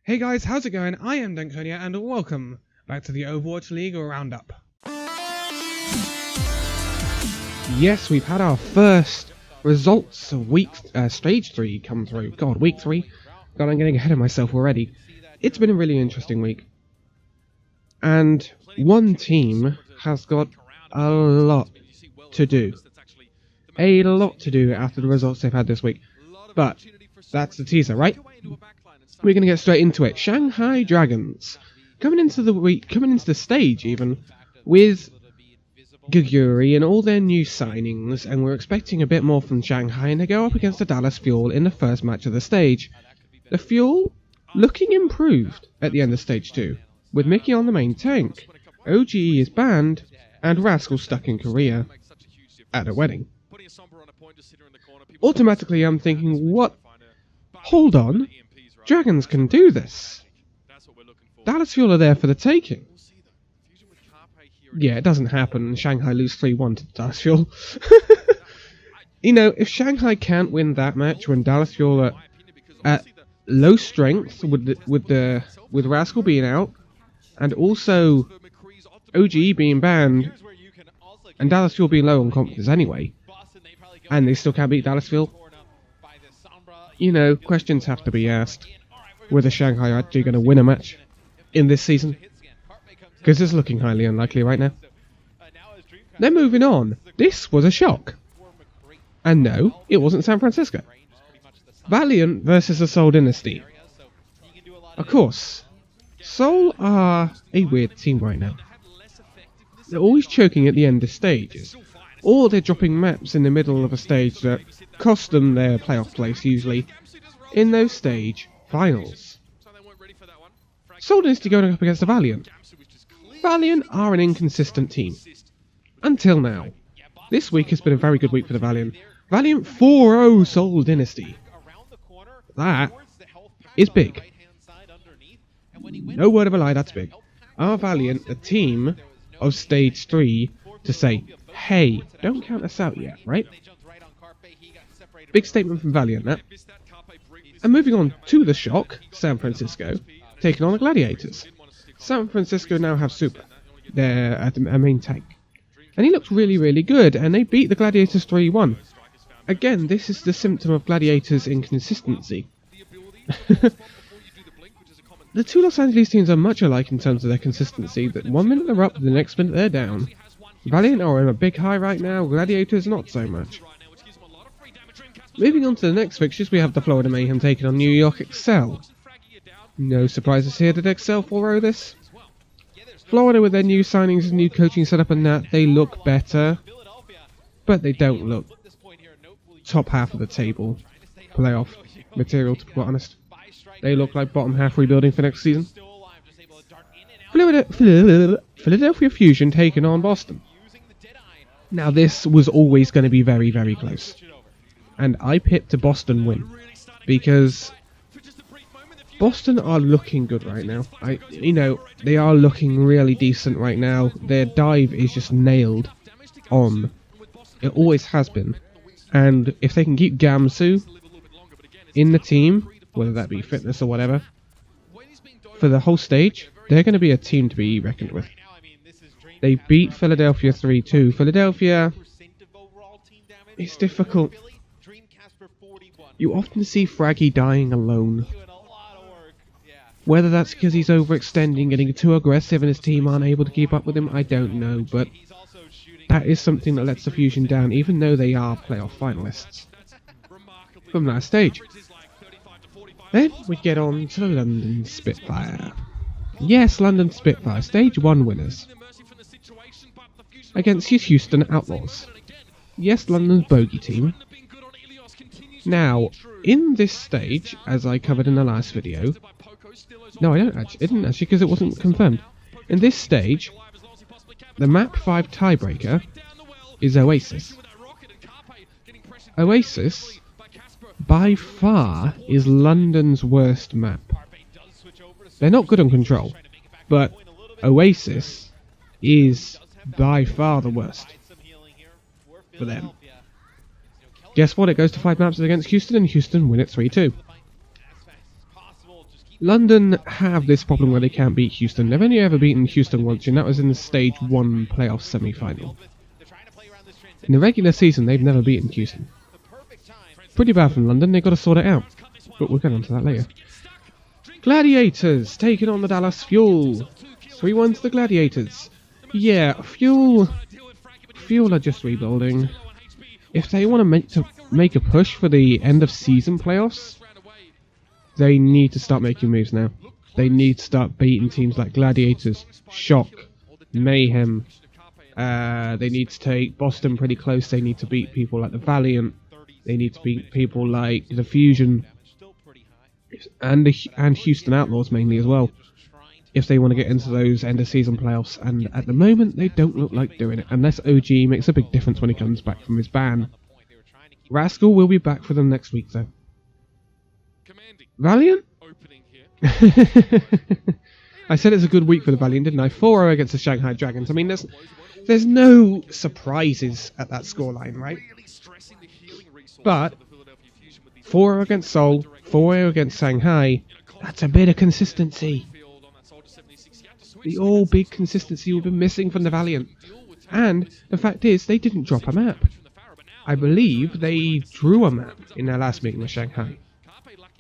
Hey guys, how's it going? I am Danconia and welcome back to the Overwatch League Roundup. Yes, we've had our first results of stage 3 come through. God, week 3? God, I'm getting ahead of myself already. It's been a really interesting week. And one team has got a lot to do. A lot to do after the results they've had this week. But that's the teaser, right? We're going to get straight into it. Shanghai Dragons coming into the stage even with Guguri and all their new signings, and we're expecting a bit more from Shanghai, and they go up against the Dallas Fuel in the first match of the stage. The Fuel looking improved at the end of stage 2, with Mickey on the main tank, OGE is banned, and Rascal stuck in Korea at a wedding. Automatically I'm thinking, what? Hold on, Dragons can do this. Dallas Fuel are there for the taking. Yeah, it doesn't happen. Shanghai lose 3-1 to Dallas Fuel. You know, if Shanghai can't win that match when Dallas Fuel are at low strength with Rascal being out, and also OGE being banned, and Dallas Fuel being low on confidence anyway, and they still can't beat Dallas Fuel, you know, questions have to be asked whether Shanghai are actually going to win a match in this season, because it's looking highly unlikely right now. Then moving on, this was a shock. And no, it wasn't San Francisco. Valiant versus the Seoul Dynasty. Of course, Seoul are a weird team right now. They're always choking at the end of stages, or they're dropping maps in the middle of a stage that cost them their playoff place usually in those stage finals. Seoul Dynasty going up against the Valiant. Valiant are an inconsistent team. Until now. This week has been a very good week for the Valiant. Valiant 4-0 Seoul Dynasty. That is big. No word of a lie, that's big. Are Valiant a team of stage 3 to say, hey, don't count us out yet, right? Big statement from Valiant, that. And moving on to the shock, San Francisco, taking on the Gladiators. San Francisco now have Super, their main tank. And he looks really, really good, and they beat the Gladiators 3-1. Again, this is the symptom of Gladiators' inconsistency. The two Los Angeles teams are much alike in terms of their consistency, that 1 minute they're up, the next minute they're down. Valiant are on a big high right now, Gladiators not so much. Moving on to the next fixtures, we have the Florida Mayhem taking on New York Excel. No surprises here, did Excel 4-0 this? Florida with their new signings and new coaching setup and that, they look better, but they don't look top half of the table playoff material, to be quite honest. They look like bottom half rebuilding for next season. Philadelphia Fusion taking on Boston. Now this was always going to be very, very close. And I picked a Boston win, because Boston are looking good right now. They are looking really decent right now. Their dive is just nailed on. It always has been. And if they can keep Gamsu in the team, whether that be fitness or whatever, for the whole stage, they're going to be a team to be reckoned with. They beat Philadelphia 3-2. Philadelphia is difficult. You often see Fraggy dying alone. Whether that's because he's overextending, getting too aggressive and his team aren't able to keep up with him, I don't know, but that is something that lets the Fusion down, even though they are playoff finalists from that stage. Then we get on to the London Spitfire. Yes, London Spitfire, stage 1 winners against his Houston Outlaws. Yes, London's bogey team. Now, in this stage, as I covered in the last video, no, I didn't actually, because it wasn't confirmed. In this stage, the map 5 tiebreaker is Oasis. Oasis, by far, is London's worst map. They're not good on control, but Oasis is by far the worst for them. Guess what? It goes to 5 maps against Houston, and Houston win it 3-2. London have this problem where they can't beat Houston. They've only ever beaten Houston once, and that was in the Stage 1 playoff semi-final. In the regular season, they've never beaten Houston. Pretty bad from London, they've got to sort it out. But we'll get onto that later. Gladiators taking on the Dallas Fuel. 3-1 to the Gladiators. Yeah, Fuel are just rebuilding. If they want to make a push for the end of season playoffs, they need to start making moves now. They need to start beating teams like Gladiators, Shock, Mayhem. They need to take Boston pretty close. They need to beat people like the Valiant. They need to beat people like the Fusion and Houston Outlaws mainly as well, if they want to get into those end of season playoffs. And at the moment, they don't look like doing it, unless OG makes a big difference when he comes back from his ban. Rascal will be back for them next week, though. Valiant? I said it's a good week for the Valiant, didn't I? 4-0 against the Shanghai Dragons. I mean, there's no surprises at that scoreline, right? But 4-0 against Seoul, 4-0 against Shanghai, that's a bit of consistency. The all big consistency we've been missing from the Valiant. And the fact is, they didn't drop a map. I believe they drew a map in their last meeting with Shanghai.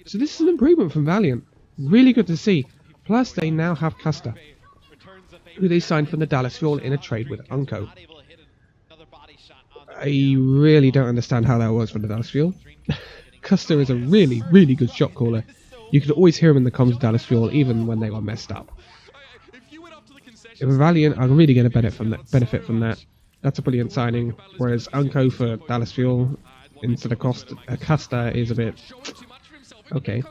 So this is an improvement from Valiant. Really good to see. Plus, they now have Custer, who they signed from the Dallas Fuel in a trade with Unco. I really don't understand how that was for the Dallas Fuel. Custer is a really, really good shot caller. You could always hear him in the comms of Dallas Fuel, even when they were messed up. If Valiant are really going to benefit from that, that's a brilliant signing. Whereas Unco for Dallas Fuel instead of Custer is a bit okay.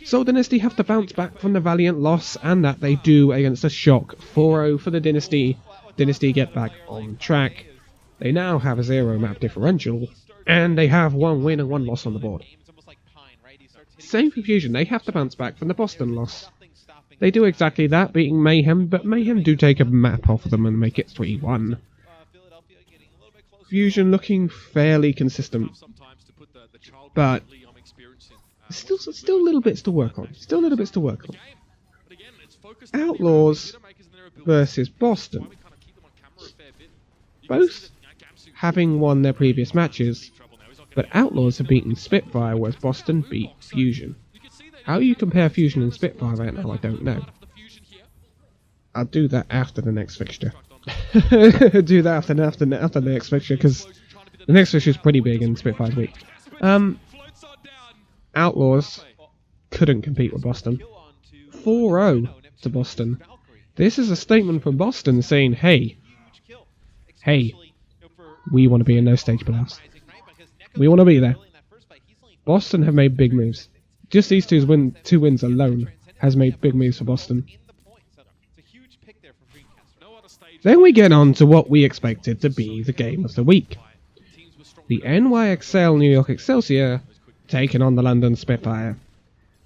So Dynasty have to bounce back from the Valiant loss, and that they do against a Shock. 4-0 for the Dynasty. Dynasty get back on track. They now have a 0 map differential, and they have 1 win and 1 loss on the board. Same for Fusion, they have to bounce back from the Boston loss. They do exactly that, beating Mayhem, but Mayhem do take a map off of them and make it 3-1. Fusion looking fairly consistent, but still little bits to work on. Outlaws versus Boston. Both having won their previous matches, but Outlaws have beaten Spitfire, whereas Boston beat Fusion. How you compare Fusion and Spitfire right now, I don't know. I'll do that after the next fixture. Do that after the next fixture, because the next fixture is pretty big and Spitfire's weak. Outlaws couldn't compete with Boston. 4-0 to Boston. This is a statement from Boston saying, hey, we want to be in those stage playoffs. We want to be there. Boston have made big moves. Just these two wins alone has made big moves for Boston. Then we get on to what we expected to be the game of the week. The NYXL New York Excelsior taking on the London Spitfire.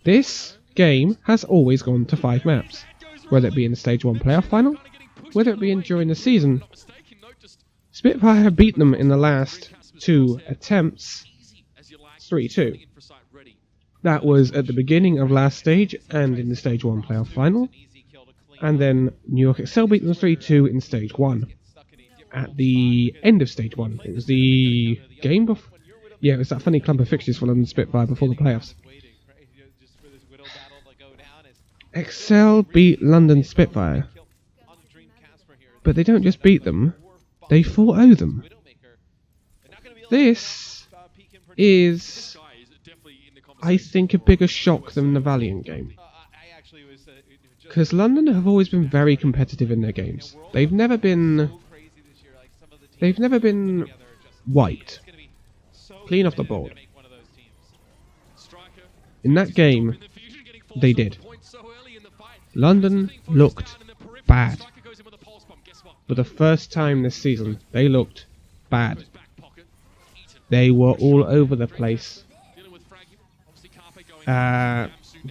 This game has always gone to 5 maps, whether it be in the Stage 1 playoff final, whether it be during the season. Spitfire have beaten them in the last 2 attempts, 3-2. That was at the beginning of last stage and in the Stage 1 playoff final. And then New York Excel beat them 3-2 in Stage 1. At the end of Stage 1. It was the game before. Yeah, it was that funny clump of fixtures for London Spitfire before the playoffs. Excel beat London Spitfire. But they don't just beat them, they 4-0 them. This is, I think, a bigger shock than the Valiant game. Because London have always been very competitive in their games. They've never been wiped. Clean off the board. In that game, they did. London looked bad. For the first time this season, they looked bad. They were all over the place.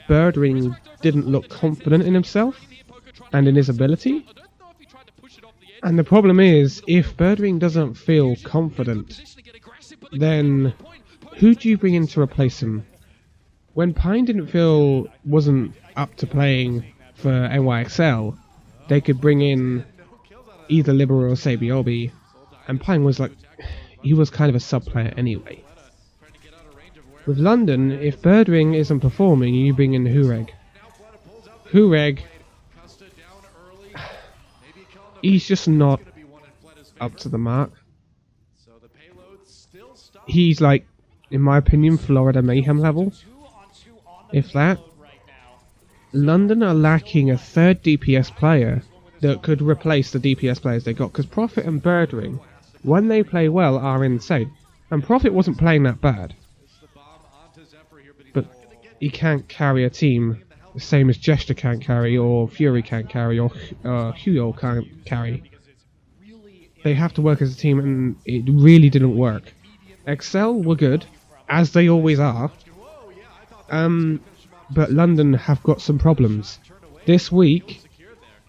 Birdring didn't look confident in himself and in his ability. And the problem is, if Birdring doesn't feel confident, then who do you bring in to replace him? When Pine wasn't up to playing for NYXL, they could bring in either Libero or Sabiobi, and Pine was like, he was kind of a sub player anyway. With London, if Birdwing isn't performing, you bring in Hureg. Hureg, he's just not up to the mark. He's like, in my opinion, Florida Mayhem level. If that. London are lacking a third DPS player that could replace the DPS players they got, because Prophet and Birdwing, when they play well, are insane. And Prophet wasn't playing that bad, but he can't carry a team the same as Jester can't carry, or Fury can't carry, or Huyo can't carry. They have to work as a team, and it really didn't work. Excel were good, as they always are, but London have got some problems. This week,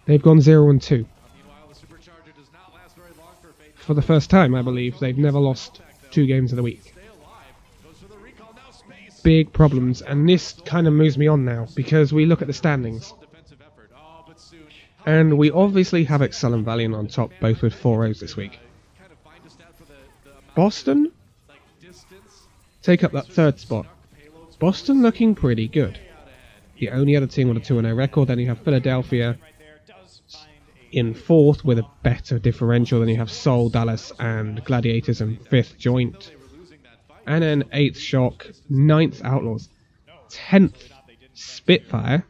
they've gone 0-2. For the first time, I believe, they've never lost 2 games in a week. Big problems, and this kind of moves me on now, because we look at the standings. And we obviously have Excel and Valiant on top, both with 4-0s this week. Boston take up that 3rd spot. Boston looking pretty good. The only other team with a 2-0 record. Then you have Philadelphia in 4th with a better differential. Then you have Seoul, Dallas, and Gladiators in 5th joint. And then 8th Shock, 9th Outlaws, 10th Spitfire.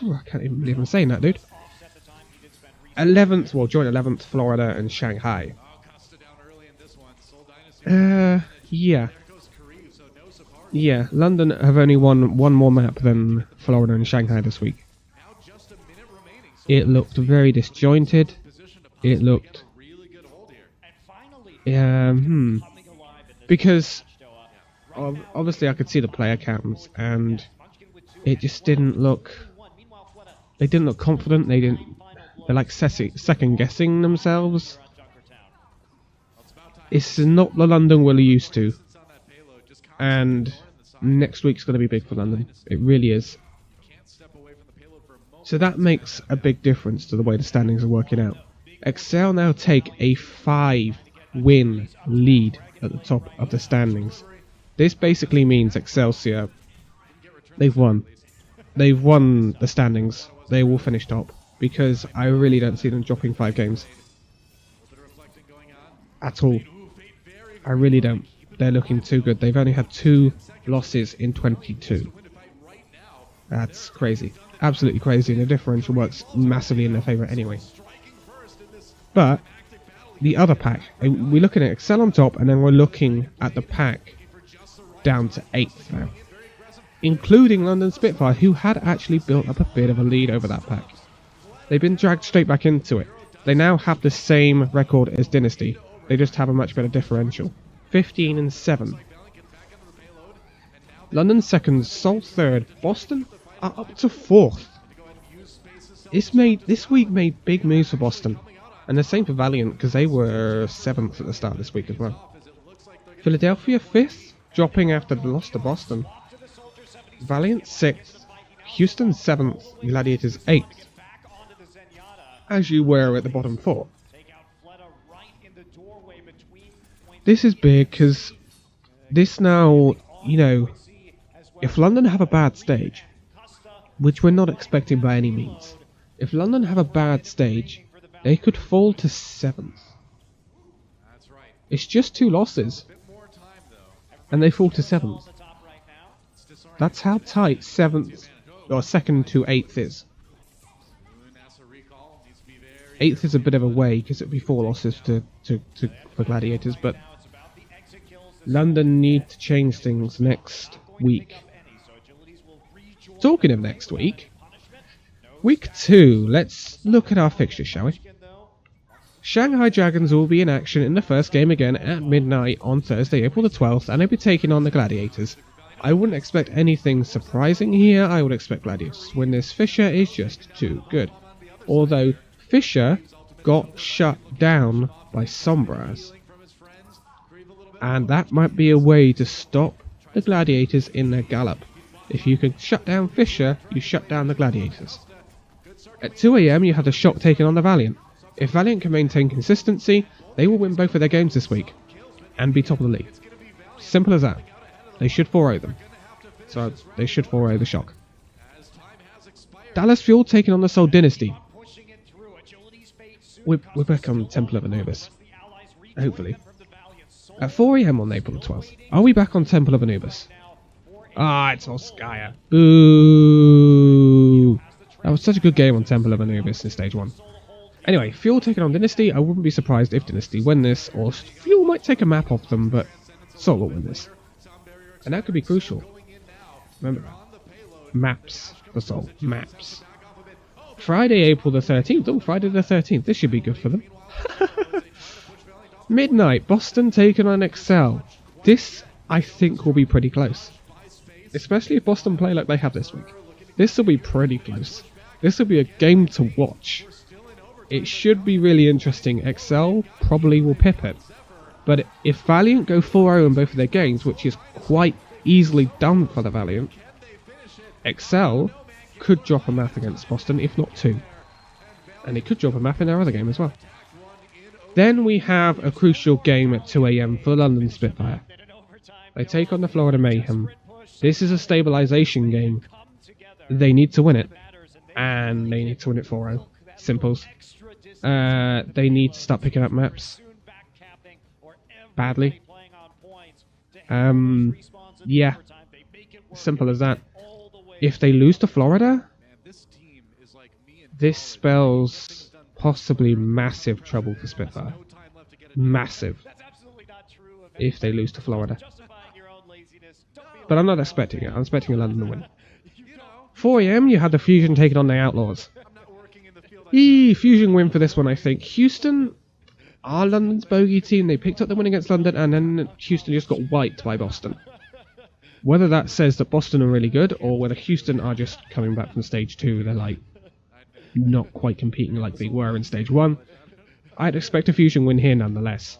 I can't even believe I'm saying that, dude. 11th, well, joint 11th, Florida and Shanghai. Yeah, London have only won 1 more map than Florida and Shanghai this week. It looked very disjointed. It looked... Because obviously I could see the player counts, and it just didn't look... They didn't look confident. They're like second guessing themselves. It's not the London we're used to. And next week's going to be big for London. It really is. So that makes a big difference to the way the standings are working out. Excel now take a 5-win lead at the top of the standings. This basically means Excelsior, they've won. They've won the standings. They will finish top, because I really don't see them dropping 5 games. At all. I really don't. They're looking too good. They've only had 2 losses in 22. That's crazy. Absolutely crazy, and the differential works massively in their favour anyway. But the other pack, we're looking at Excel on top, and then we're looking at the pack down to 8th now, including London Spitfire, who had actually built up a bit of a lead over that pack. They've been dragged straight back into it. They now have the same record as Dynasty. They just have a much better differential. 15-7. London 2nd, Seoul 3rd, Boston are up to 4th. This week made big moves for Boston. And the same for Valiant, because they were 7th at the start of this week as well. Philadelphia 5th, dropping after the loss to Boston. Valiant 6th, Houston 7th, Gladiators 8th. As you were at the bottom 4. This is big, because this now, you know, if London have a bad stage, which we're not expecting by any means, if London have a bad stage, they could fall to 7th. It's just 2 losses, and they fall to 7th. That's how tight 7th, or 2nd to 8th is. 8th is a bit of a way, because it'd be 4 losses for Gladiators, but London need to change things next week. Talking of next week, week 2, let's look at our fixture, shall we? Shanghai Dragons will be in action in the first game again at midnight on Thursday, April the 12th, and they'll be taking on the Gladiators. I wouldn't expect anything surprising here. I would expect Gladiators to win this. Fisher is just too good. Although Fisher got shut down by Sombras, and that might be a way to stop the Gladiators in their gallop. If you can shut down Fisher, you shut down the Gladiators. At 2 AM, you have the Shock taking on the Valiant. If Valiant can maintain consistency, they will win both of their games this week and be top of the league. Simple as that. They should 4-0 them. So they should 4-0 the Shock. Dallas Fuel taking on the Seoul Dynasty. We're back on Temple of Anubis. Hopefully. At 4 AM on April the 12th. Are we back on Temple of Anubis? Ah, it's Volskaya. Boo! That was such a good game on Temple of Anubis in Stage 1. Anyway, Fuel taking on Dynasty. I wouldn't be surprised if Dynasty win this, or Fuel might take a map off them, but Seoul will win this. And that could be crucial. Remember, maps for Seoul. Maps. Friday, April the 13th. Oh, Friday the 13th. This should be good for them. Midnight, Boston taking on Excel. This, I think, will be pretty close. Especially if Boston play like they have this week. This will be pretty close. This will be a game to watch. It should be really interesting. Excel probably will pip it. But if Valiant go 4-0 in both of their games, which is quite easily done for the Valiant, Excel could drop a map against Boston, if not 2. And it could drop a map in their other game as well. Then we have a crucial game at 2 AM for London Spitfire. They take on the Florida Mayhem. This is a stabilisation game. They need to win it. And they need to win it 4-0. Simples. They need to start picking up maps. Badly. Yeah. Simple as that. If they lose to Florida, this spells possibly massive trouble for Spitfire. Massive. If they lose to Florida. But I'm not expecting it. I'm expecting a London win. 4 AM, you had the Fusion taking on the Outlaws. Fusion win for this one, I think. Houston are London's bogey team. They picked up the win against London, and then Houston just got wiped by Boston. Whether that says that Boston are really good, or whether Houston are just coming back from Stage 2, they're like not quite competing like they were in Stage 1. I'd expect a Fusion win here nonetheless.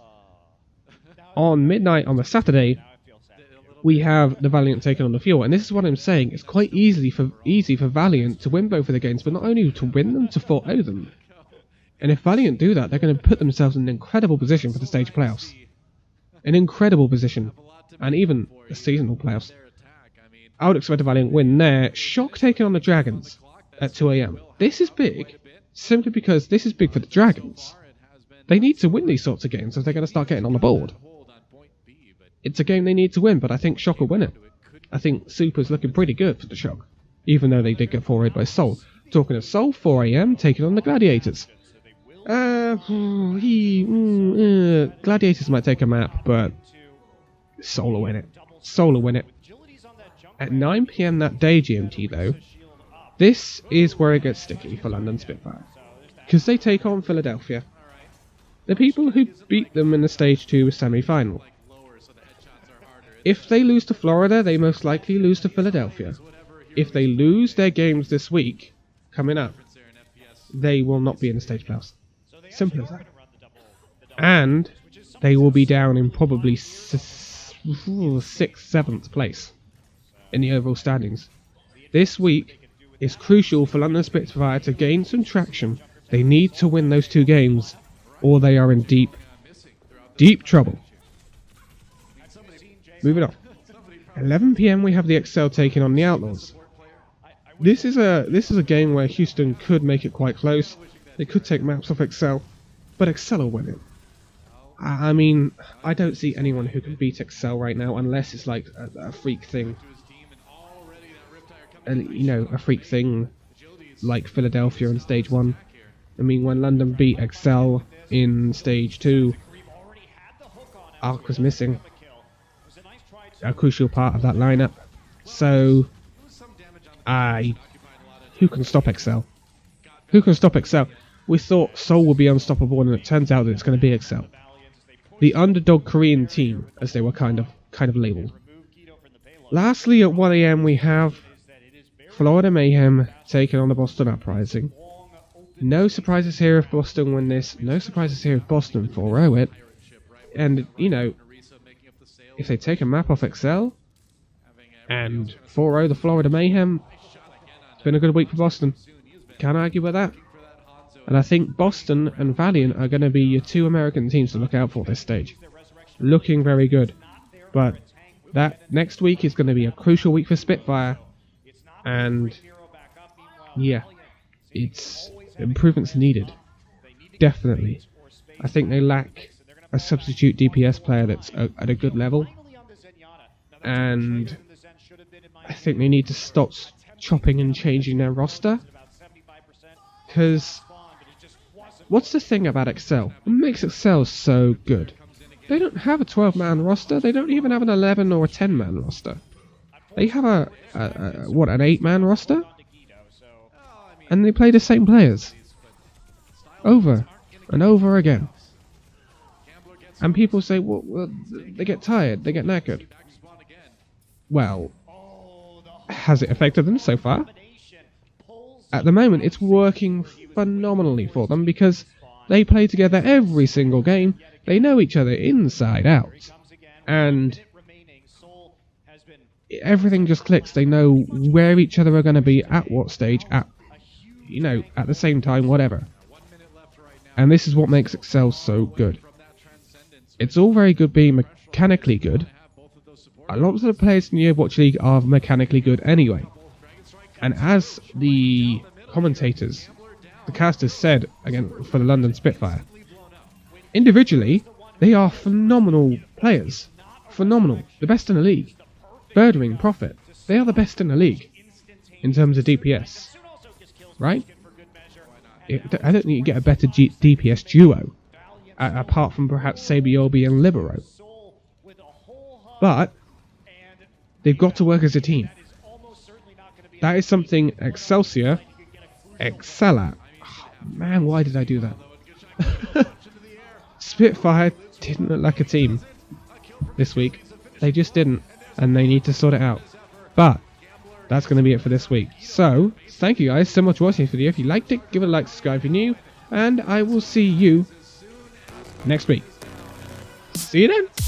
On midnight on the Saturday, we have the Valiant taking on the Fuel, and this is what I'm saying. It's quite easy for Valiant to win both of the games, but not only to win them, to 4-0 them. And if Valiant do that, they're going to put themselves in an incredible position for the stage playoffs. An incredible position. And even the seasonal playoffs. I would expect a Valiant win there. Shock taking on the Dragons at 2 AM. This is big, simply because this is big for the Dragons. They need to win these sorts of games if they're going to start getting on the board. It's a game they need to win, but I think Shock will win it. I think Super's looking pretty good for the Shock, even though they did get 4-0 by Seoul. Talking of Seoul, 4 AM, taking on the Gladiators. Gladiators might take a map, but Seoul will win it. Seoul will win it. At 9 PM that day GMT though, this is where it gets sticky for London Spitfire. Because they take on Philadelphia. The people who beat them in the Stage 2 semi-final. If they lose to Florida, they most likely lose to Philadelphia. If they lose their games this week, coming up, they will not be in the stage playoffs. Simple as that. And they will be down in probably 6th, 7th place in the overall standings. This week is crucial for London Spitfire to gain some traction. They need to win those 2 games, or they are in deep, deep trouble. Moving on. 11 PM we have the Excel taking on the Outlaws. This is a game where Houston could make it quite close. They could take maps off Excel, but Excel will win it. I mean, I don't see anyone who can beat Excel right now unless it's like a freak thing. And you know, a freak thing like Philadelphia in Stage 1. I mean, when London beat Excel in Stage 2, Arc was missing. A crucial part of that lineup. So, who can stop Excel? Who can stop Excel? We thought Seoul would be unstoppable, and it turns out that it's going to be Excel. The underdog Korean team, as they were kind of labelled. Lastly, at 1 AM we have Florida Mayhem taking on the Boston Uprising. No surprises here if Boston win this. No surprises here if Boston 4-0 it. And, you know, if they take a map off Excel, And 4-0 the Florida Mayhem. It's been a good week for Boston. Can't argue with that. And I think Boston and Valiant are going to be your two American teams to look out for this stage. Looking very good. But that next week is going to be a crucial week for Spitfire. And yeah, it's improvements needed. Definitely. I think they lack a substitute DPS player that's at a good level. And I think they need to stop chopping and changing their roster. Because what's the thing about Excel? What makes Excel so good? They don't have a 12-man roster. They don't even have an 11 or a 10-man roster. They have an 8-man roster? And they play the same players. Over and over again. And people say, well, they get tired, they get knackered. Well, has it affected them so far? At the moment, it's working phenomenally for them because they play together every single game. They know each other inside out. And everything just clicks. They know where each other are going to be at what stage, at the same time, whatever. And this is what makes Excel so good. It's all very good being mechanically good. A lot of the players in the Overwatch League are mechanically good anyway. And as the commentators, the casters said, again, for the London Spitfire, individually, they are phenomenal players. Phenomenal. The best in the league. Birdwing, Prophet, they are the best in the league in terms of DPS. Right? I don't think you get a better DPS duo, apart from perhaps Sabiobi and Libero. But they've got to work as a team. That is something Excelsior excel at. Oh, man, why did I do that? Spitfire didn't look like a team this week. They just didn't, and they need to sort it out. But that's going to be it for this week. So, thank you guys so much for watching this video. If you liked it, give it a like, subscribe if you're new, and I will see you next week. See you then!